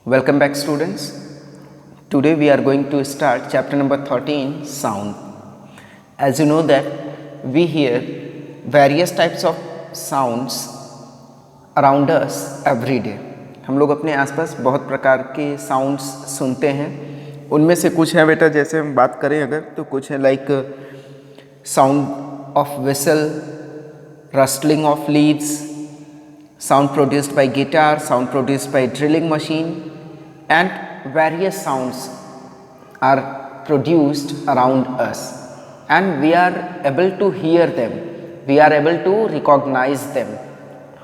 Welcome back, students. Today we are going to start chapter number 13, sound. As you know that we hear various types of sounds around us every day. हम लोग अपने आसपास बहुत प्रकार के sounds सुनते हैं. उनमें से कुछ है बेटा, जैसे हम बात करें अगर, तो कुछ है like sound of whistle, rustling of leaves, sound produced by guitar, sound produced by drilling machine, and various sounds are produced around us and we are able to hear them, we are able to recognize them.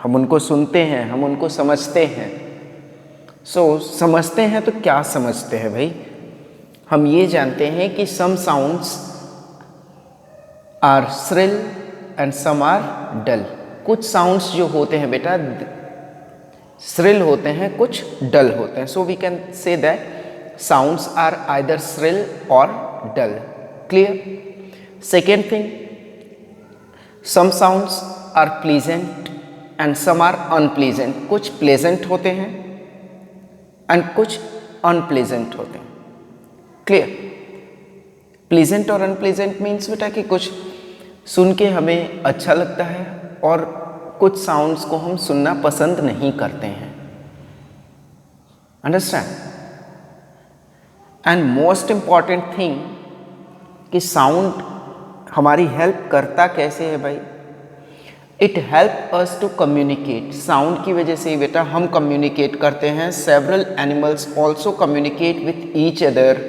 हम उनको सुनते हैं, हम उनको समझते हैं. समझते हैं तो क्या समझते हैं भाई? हम ये जानते हैं कि some sounds are shrill and some are dull. कुछ साउंड्स जो होते हैं बेटा श्रिल होते हैं, कुछ डल होते हैं. So we can say that sounds are either shrill और dull. Clear? Second thing, some sounds are pleasant and some are unpleasant. कुछ प्लेजेंट होते हैं एंड कुछ अनप्लेजेंट होते हैं. क्लियर? प्लीजेंट और अनप्लेजेंट मीन्स बेटा कि कुछ सुन के हमें अच्छा लगता है और कुछ साउंड्स को हम सुनना पसंद नहीं करते हैं. Understand? And most important thing कि साउंड हमारी हेल्प करता कैसे है भाई? It help us to communicate. Sound की वजह से ही बेटा हम कम्युनिकेट करते हैं. Several animals also communicate with each other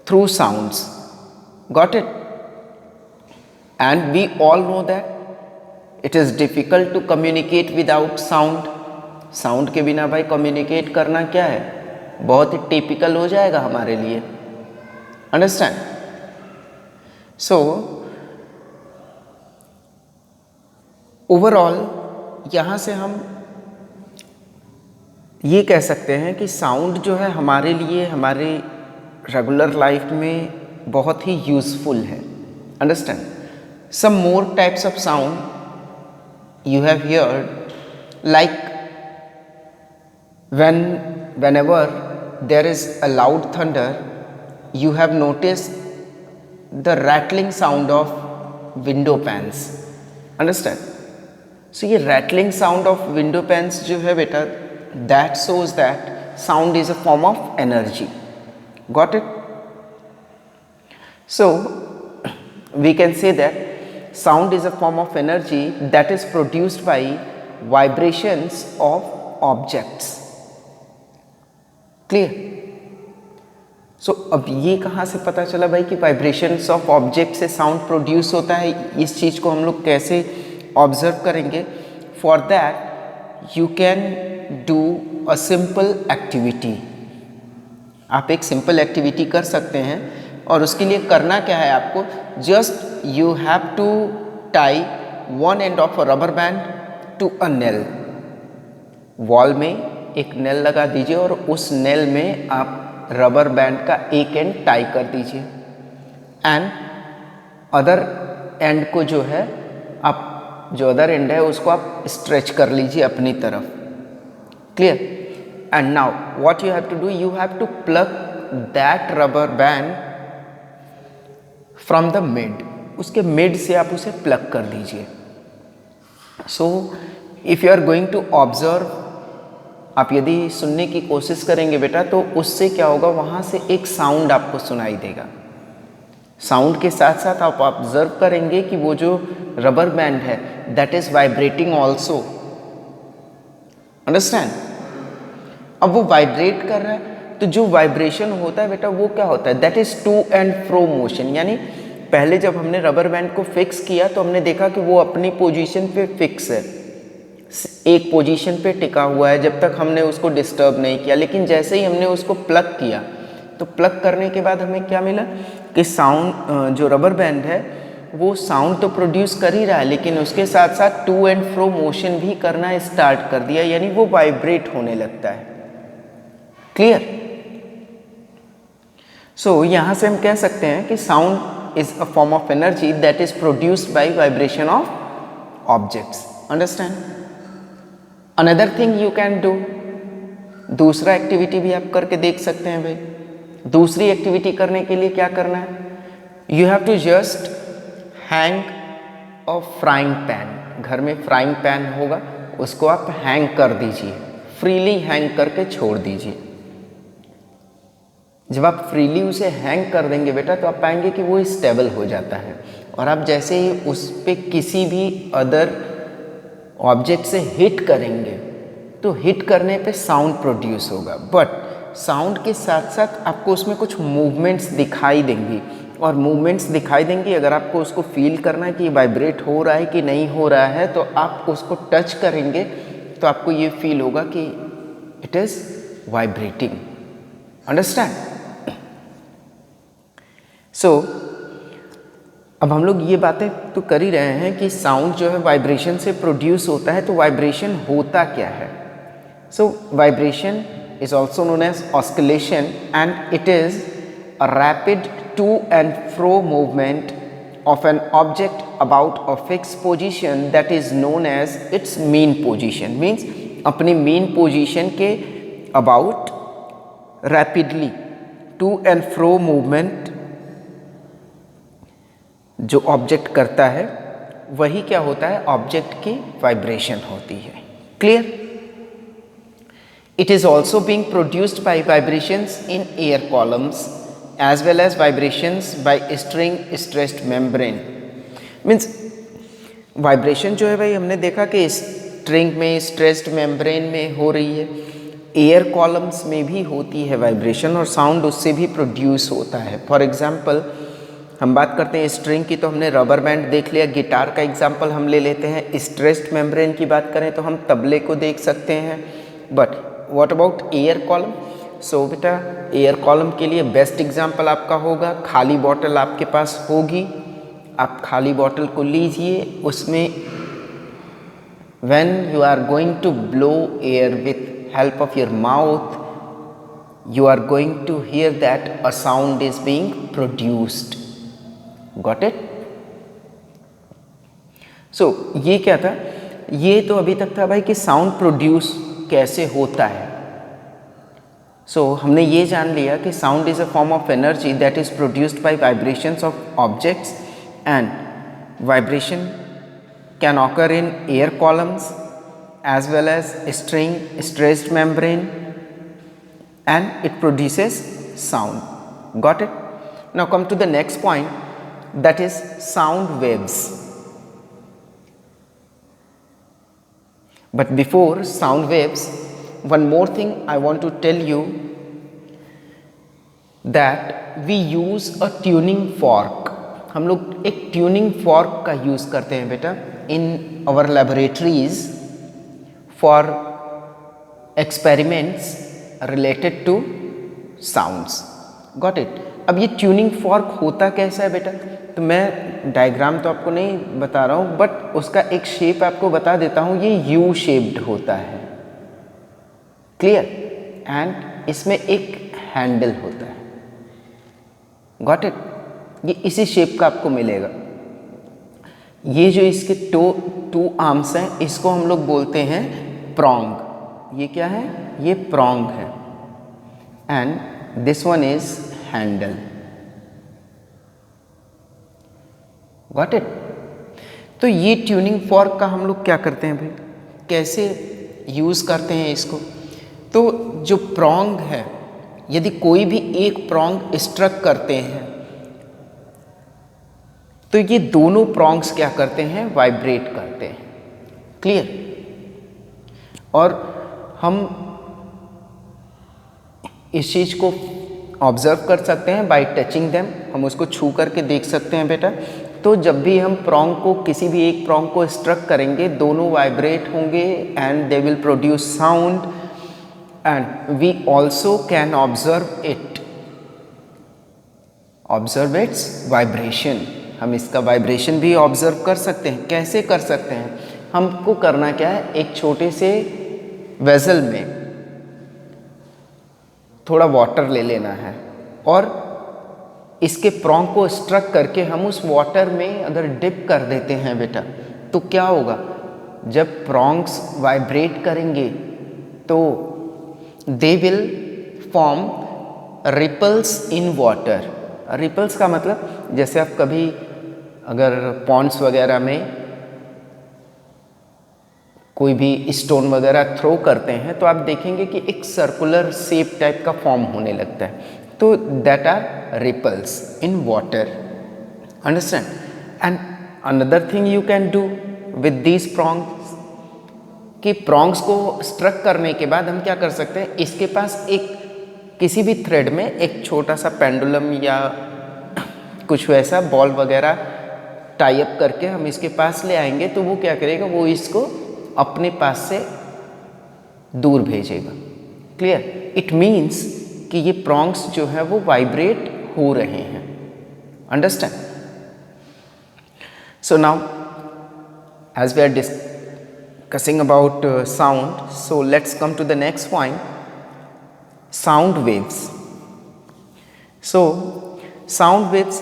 through sounds. Got it? And we all know that it is difficult to communicate without sound. Sound के बिना भाई कम्युनिकेट करना क्या है, बहुत ही टिपिकल हो जाएगा हमारे लिए. अंडरस्टैंड? सो ओवरऑल यहाँ से हम ये कह सकते हैं कि साउंड जो है हमारे लिए हमारे रेगुलर लाइफ में बहुत ही यूज़फुल है. Understand? Some more types of sound you have heard, like whenever there is a loud thunder, you have noticed the rattling sound of window panes. Understand? So ये rattling sound of window panes जो है बेटा, that shows that sound is a form of energy. Got it? So we can say that sound is a form of energy that is produced by vibrations of objects. Clear? So अब ये कहाँ से पता चला भाई कि vibrations of object से sound produce होता है? इस चीज़ को हम लोग कैसे observe करेंगे? For that you can do a simple activity. आप एक simple activity कर सकते हैं और उसके लिए करना क्या है आपको? Just you have to tie one end of a rubber band to a nail. Wall में एक नेल लगा दीजिए और उस नेल में आप रबर बैंड का एक एंड टाई कर दीजिए एंड अदर एंड को जो है आप जो अदर एंड है उसको आप स्ट्रेच कर लीजिए अपनी तरफ. Clear? And now what you have to do, you have to plug that rubber band from the mid. उसके मिड से आप उसे प्लग कर दीजिए. So if you are going to observe, आप यदि सुनने की कोशिश करेंगे बेटा तो उससे क्या होगा, वहाँ से एक साउंड आपको सुनाई देगा. साउंड के साथ साथ आप ऑब्जर्व करेंगे कि वो जो रबर बैंड है that is vibrating also. Understand? अब वो वाइब्रेट कर रहा है तो जो वाइब्रेशन होता है बेटा वो क्या होता है, that is to and fro motion. यानी पहले जब हमने रबर बैंड को फिक्स किया तो हमने देखा कि वो अपनी पोजीशन पे फिक्स है, एक पोजीशन पे टिका हुआ है जब तक हमने उसको डिस्टर्ब नहीं किया. लेकिन जैसे ही हमने उसको प्लग किया तो प्लग करने के बाद हमें क्या मिला कि साउंड, जो रबर बैंड है वो साउंड तो प्रोड्यूस कर ही रहा है लेकिन उसके साथ साथ टू एंड फ्रो मोशन भी करना स्टार्ट कर दिया, यानी वो वाइब्रेट होने लगता है. क्लियर? सो यहाँ से हम कह सकते हैं कि sound is a form of energy that is produced by vibration of objects. Understand? Another thing you can do, दूसरा एक्टिविटी भी आप करके देख सकते हैं भाई। दूसरी एक्टिविटी करने के लिए क्या करना है, you have to just hang a frying pan. घर में फ्राइंग पैन होगा, उसको आप हैंग कर दीजिए, फ्रीली हैंग करके छोड़ दीजिए। जब आप फ्रीली उसे हैंग कर देंगे बेटा तो आप पाएंगे कि वो स्टेबल हो जाता है, और आप जैसे ही उस पर किसी भी अदर ऑब्जेक्ट से हिट करेंगे तो हिट करने पे साउंड प्रोड्यूस होगा, बट साउंड के साथ साथ आपको उसमें कुछ मूवमेंट्स दिखाई देंगी, और मूवमेंट्स दिखाई देंगी अगर आपको उसको फील करना है कि ये वाइब्रेट हो रहा है कि नहीं हो रहा है, तो आप उसको टच करेंगे तो आपको ये फील होगा कि इट इज़ वाइब्रेटिंग। अंडरस्टैंड? सो अब हम लोग ये बातें तो कर ही रहे हैं कि साउंड जो है वाइब्रेशन से प्रोड्यूस होता है, तो वाइब्रेशन होता क्या है? सो vibration is also known as oscillation, and it is a rapid to and fro movement of an object about a fixed position that is known as its mean position. Means अपनी mean position के about rapidly to and fro movement जो object करता है वही क्या होता है, object की वाइब्रेशन होती है। Clear? It is also being produced by vibrations in air columns as well as vibrations by string stressed membrane. Means vibration जो है भाई हमने देखा कि स्ट्रिंग में, स्ट्रेस्ड मेम्ब्रेन में हो रही है, एयर कॉलम्स में भी होती है वाइब्रेशन, और साउंड उससे भी प्रोड्यूस होता है। फॉर एग्जांपल हम बात करते हैं स्ट्रिंग की, तो हमने रबर बैंड देख लिया, गिटार का एग्जांपल हम ले लेते हैं। स्ट्रेस्ड मेम्ब्रेन की बात करें तो हम तबले को देख सकते हैं। But what about air column? So बेटा एयर कॉलम के लिए बेस्ट एग्जांपल आपका होगा, खाली बॉटल आपके पास होगी, आप खाली बॉटल को लीजिए, उसमें when you are going to blow air with help of your mouth, you are going to hear that a sound is being produced. Got it? So ये क्या था, ये तो अभी तक था भाई कि साउंड प्रोड्यूस कैसे होता है। सो हमने ये जान लिया कि sound is a form of energy that is produced by vibrations of objects, and vibration can occur in air columns as well as string stressed membrane, and it produces sound. Got it? Now come to the next point, that is sound waves. But before sound waves, one more thing I want to tell you, that we use a tuning fork. हम लोग एक tuning fork का use करते हैं बेटा in our laboratories for experiments related to sounds. Got it? अब ये tuning fork होता कैसा है बेटा, तो मैं डायग्राम तो आपको नहीं बता रहा हूँ, बट उसका एक शेप आपको बता देता हूँ। ये यू शेप्ड होता है। क्लियर? एंड इसमें एक हैंडल होता है। Got it? ये इसी शेप का आपको मिलेगा। ये जो इसके टू आर्म्स हैं, इसको हम लोग बोलते हैं प्रॉन्ग। ये क्या है? ये प्रॉन्ग है, and this one is handle. Got it? तो ये ट्यूनिंग फॉर्क का हम लोग क्या करते हैं भाई, कैसे यूज़ करते हैं इसको? तो जो प्रॉन्ग है, यदि कोई भी एक प्रॉन्ग स्ट्रक करते हैं तो ये दोनों प्रॉन्ग्स क्या करते हैं, वाइब्रेट करते हैं। क्लियर? और हम इस चीज़ को ऑब्जर्व कर सकते हैं बाय टचिंग देम, हम उसको छू करके देख सकते हैं बेटा। तो जब भी हम प्रॉन्ग को, किसी भी एक प्रॉन्ग को स्ट्रक करेंगे, दोनों वाइब्रेट होंगे and they will produce sound, and we also can observe it, observe its vibration. हम इसका वाइब्रेशन भी ऑब्जर्व कर सकते हैं। कैसे कर सकते हैं? हमको करना क्या है, एक छोटे से वेसल में थोड़ा वाटर ले लेना है, और इसके प्रॉन्ग को स्ट्रक करके हम उस वाटर में अगर डिप कर देते हैं बेटा, तो क्या होगा, जब प्रॉन्ग्स वाइब्रेट करेंगे तो they will form ripples in water. Ripples का मतलब जैसे आप कभी अगर पॉन्ड्स वगैरह में कोई भी स्टोन वगैरह थ्रो करते हैं तो आप देखेंगे कि एक सर्कुलर शेप टाइप का फॉर्म होने लगता है, तो that are ripples in water, understand. And another thing you can do with these prongs, कि प्रॉन्ग्स को स्ट्रक करने के बाद हम क्या कर सकते हैं, इसके पास एक किसी भी थ्रेड में एक छोटा सा पेंडुलम या कुछ वैसा बॉल वगैरह टाई अप करके हम इसके पास ले आएंगे, तो वो क्या करेगा, वो इसको अपने पास से दूर भेजेगा। क्लियर? इट मीन्स कि ये प्रॉन्ग्स जो है वो वाइब्रेट हो रहे हैं, understand. So now as we are discussing about sound, so let's come to the next point, sound waves. So sound waves,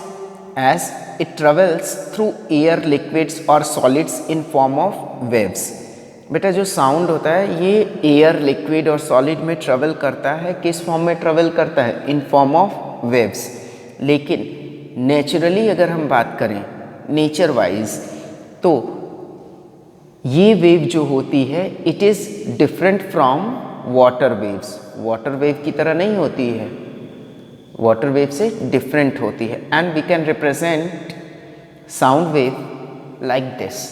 as it travels through air, liquids or solids in form of waves. बेटा जो sound होता है ये air, liquid और solid में travel करता है, किस फॉर्म में ट्रेवल करता है, इन फॉर्म ऑफ वेव्स। लेकिन नेचुरली अगर हम बात करें नेचर वाइज, तो ये वेव जो होती है it is different from water waves. Water wave की तरह नहीं होती है, वाटर वेव से डिफरेंट होती है। And we can represent sound wave like this.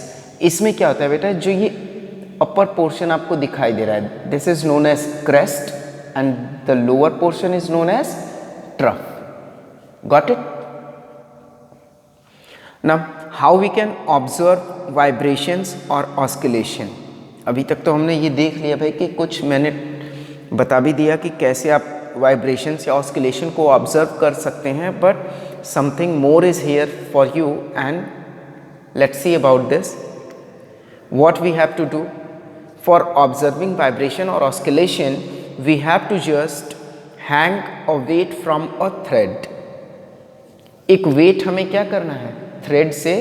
इसमें क्या होता है बेटा, जो ये अपर पोर्शन आपको दिखाई दे रहा है, this is known as crest and the lower portion is known as trough. Got it? Now how we can observe vibrations और ऑस्किलेशन। अभी तक तो हमने ये देख लिया भाई कि कुछ मैंने बता भी दिया कि कैसे आप वाइब्रेशंस या ऑस्किलेशन को ऑब्जर्व कर सकते हैं, but something more is here for you and let's see about this. What we have to do for observing vibration or oscillation, we have to just hang a weight from a thread. एक weight हमें क्या करना है, thread से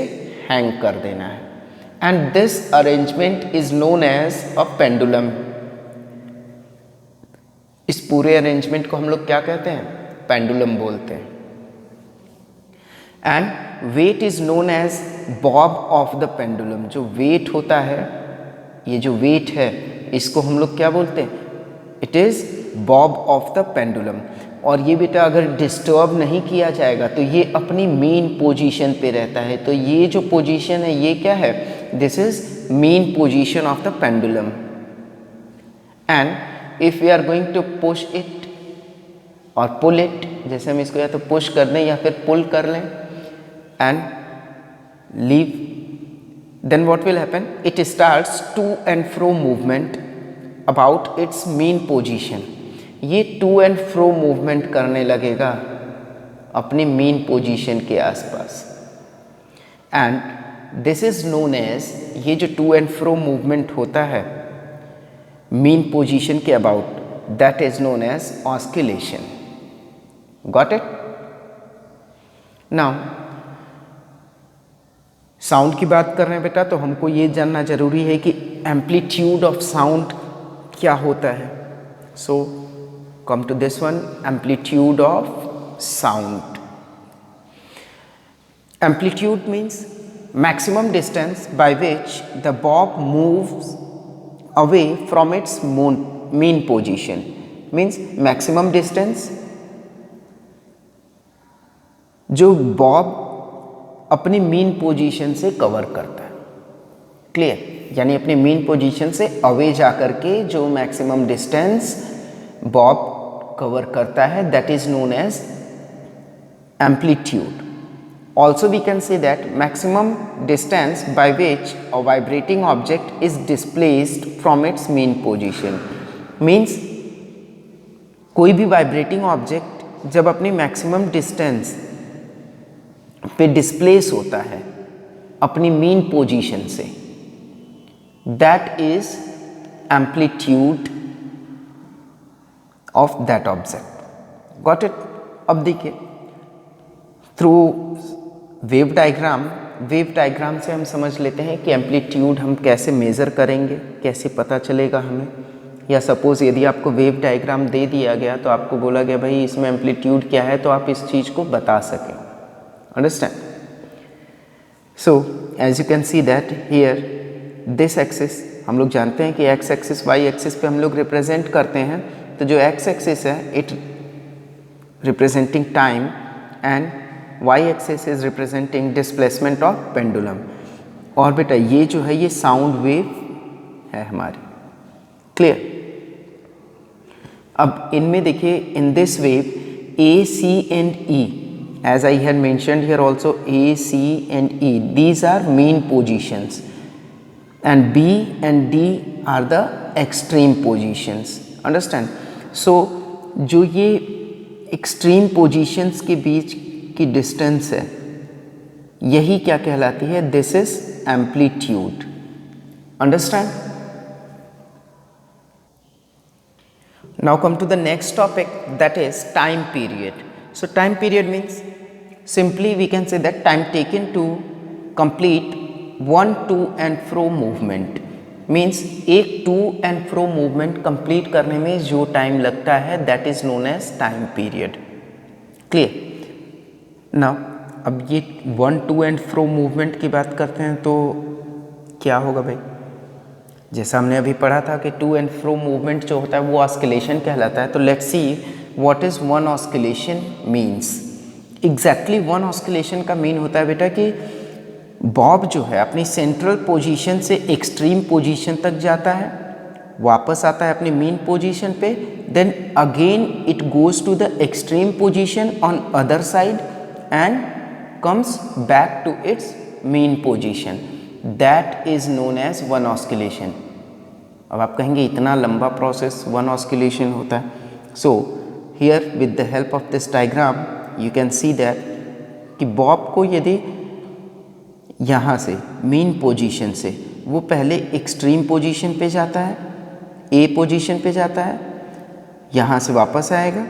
hang कर देना है, and this arrangement is known as a pendulum. इस पूरे arrangement को हम लोग क्या कहते हैं, pendulum बोलते हैं। And weight is known as bob of the pendulum. जो वेट होता है, ये जो वेट है इसको हम लोग क्या बोलते हैं, it is Bob of the pendulum. और ये बेटा अगर डिस्टर्ब नहीं किया जाएगा तो ये अपनी मेन पोजीशन पे रहता है। तो ये जो पोजीशन है ये क्या है, this is mean position of the pendulum. And if we are going to push it और पुल इट, जैसे हम इसको या तो पुश कर दें या फिर पुल कर लें and leave, then what will happen, it starts to and fro movement about its mean position. ये to and fro movement करने लगेगा अपनी mean position के आसपास, and this is known as, ये जो to and fro movement होता है mean position के about, that is known as oscillation. Got it? Now sound की बात कर रहे हैं बेटा, तो हमको ये जानना जरूरी है कि एम्पलीट्यूड ऑफ साउंड क्या होता है। So come to this one, amplitude of sound. Amplitude means maximum distance by which the bob moves away from its mean position. Means maximum distance जो बॉब अपनी मीन पोजीशन से cover करता है। Clear? यानी अपनी मीन पोजीशन से away जाकर के जो मैक्सिमम डिस्टेंस बॉब कवर करता है, that is known as amplitude. Also we can say that maximum distance by which a vibrating object is displaced from its mean position. Means कोई भी vibrating object जब अपनी maximum distance पे displace होता है अपनी मेन पोजीशन से, that is amplitude of that object. Got it? अब देखिए थ्रू वेव डायग्राम से हम समझ लेते हैं कि एम्पलीट्यूड हम कैसे मेज़र करेंगे, कैसे पता चलेगा हमें। या सपोज़ यदि आपको वेव डायग्राम दे दिया गया तो आपको बोला गया भाई इसमें एम्पलीट्यूड क्या है, तो आप इस चीज़ को बता सकें। Understand? So as you can see that here this axis, हम लोग जानते हैं कि एक्स एक्सिस वाई एक्सिस पे हम लोग रिप्रेजेंट करते हैं, तो जो एक्स एक्सिस है it representing time and y axis is representing displacement of pendulum. और बेटा ये जो है ये साउंड वेव है हमारी। क्लियर? अब इनमें देखिए in this wave A, C and E, as I had mentioned here also, A, C and E, these are mean positions and B and D are the extreme positions. Understand? So जो ये extreme positions के बीच की distance है यही क्या कहलाती है? This is amplitude. Understand? Now come to the next topic, that is time period. So time period means simply we can say that time taken to complete one to and fro movement, means एक to and fro movement complete करने में जो time लगता है that is known as time period. Clear? Now अब ये one to and fro movement की बात करते हैं तो क्या होगा भाई? जैसा हमने अभी पढ़ा था कि टू एंड फ्रो मूवमेंट जो होता है वो ऑस्किलेशन कहलाता है। तो let's see what is one oscillation means. Exactly one oscillation का मीन होता है बेटा कि बॉब जो है अपनी सेंट्रल पोजीशन से एक्सट्रीम पोजीशन तक जाता है, वापस आता है अपनी मीन पोजीशन पे, then again it goes to the extreme position on other side and comes back to its mean position. That is known as one oscillation. अब आप कहेंगे इतना लंबा प्रोसेस वन ऑस्किलेशन होता है। So here with the help of this diagram you can see that कि Bob को यदि यहाँ से मीन पोजीशन से वो पहले एक्सट्रीम पोजीशन पे जाता है, ए पोजीशन पे जाता है, यहाँ से वापस आएगा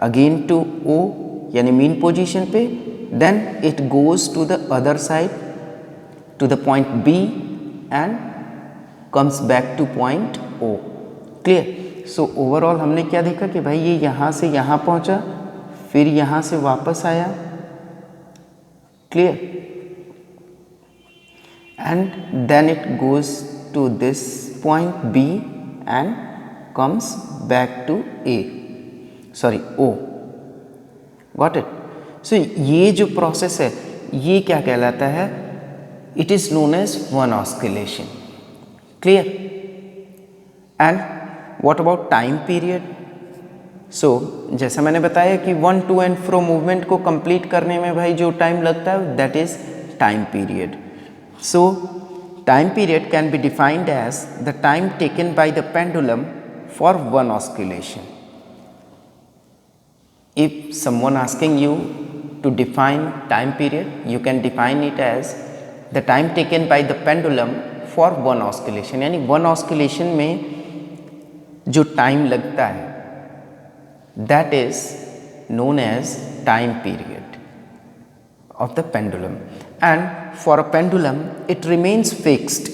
अगेन टू ओ यानी मीन पोजीशन पे, then it goes to the other side to the point B and comes back to point O. Clear? So overall हमने क्या देखा कि भाई ये यहाँ से यहाँ पहुँचा, फिर यहाँ से वापस आया। Clear? And then it goes to this point B and comes back to A. Sorry, O. Got it? So ये जो process है ये क्या कहलाता है? It is known as one oscillation. Clear? And what about time period? So जैसा मैंने बताया कि one two and fro movement को कंप्लीट करने में भाई जो टाइम लगता है that is time period. So time period can be defined as the time taken by the pendulum for one oscillation. If someone asking you to define time period, you can define it as the time taken by the pendulum for one oscillation. यानी one oscillation में जो time लगता है that is known as time period of the pendulum. And for a pendulum it remains fixed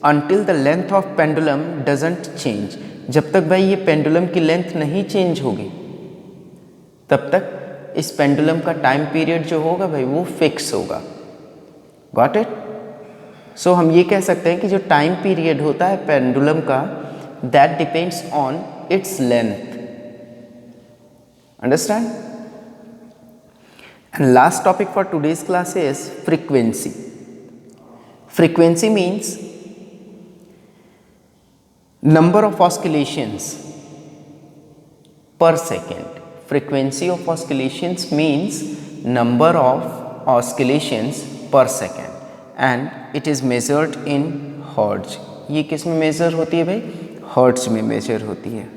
until the length of pendulum doesn't change. जब तक भाई ये pendulum की लेंथ नहीं चेंज होगी तब तक इस पेंडुलम का टाइम पीरियड जो होगा भाई वो फिक्स होगा। Got it? सो हम ये कह सकते हैं कि जो टाइम पीरियड होता है पेंडुलम का that depends on its length. Understand? And last topic for today's class is frequency. Frequency means number of oscillations per second. Frequency of oscillations means number of oscillations per second and it is measured in hertz. ये किस में major होती है भाई? Hertz में major होती है।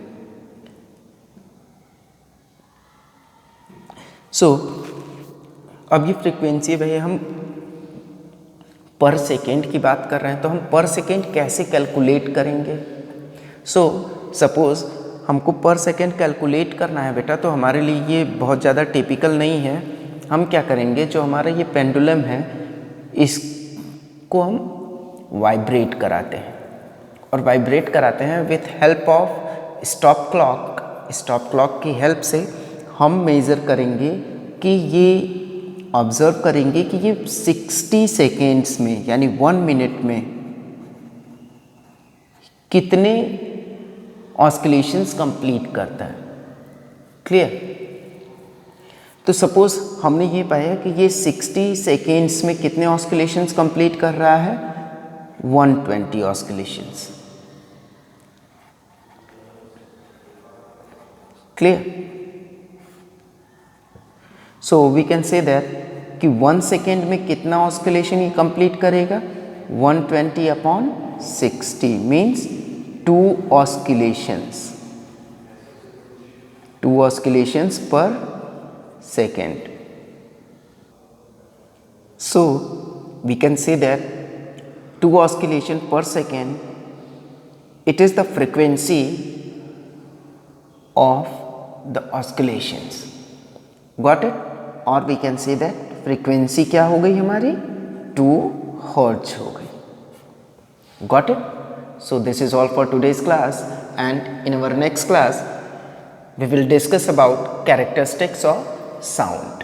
सो अब ये फ्रीक्वेंसी भाई हम पर सेकेंड की बात कर रहे हैं तो हम पर सेकेंड कैसे कैलकुलेट करेंगे? सो सपोज हमको पर सेकेंड कैलकुलेट करना है बेटा, तो हमारे लिए ये बहुत ज़्यादा टिपिकल नहीं है। हम क्या करेंगे, जो हमारा ये पेंडुलम है इसको हम वाइब्रेट कराते हैं। और वाइब्रेट कराते हैं with help of stop clock. Stop clock की हेल्प से हम मेज़र करेंगे कि ये ऑब्ज़र्व करेंगे कि ये 60 सेकेंड्स में यानी 1 मिनट में कितने ऑस्किलेशंस कंप्लीट करता है। क्लियर? तो सपोज हमने ये पाया कि ये 60 सेकेंड्स में कितने ऑस्किलेशंस कंप्लीट कर रहा है, 120 oscillations. Clear? So we can say that कि 1 सेकेंड में कितना ऑस्किलेशन ये कंप्लीट करेगा, 120 अपॉन 60 मीन्स 2 ऑस्किलेशंस, 2 ऑस्किलेशंस पर second. So we can say that 2 oscillation per second, it is the frequency of the oscillations. Got it? or we can say that frequency क्या हो गई हमारी 2 Hz हो गई. Got it? So this is all for today's class, and in our next class we will discuss about characteristics of sound.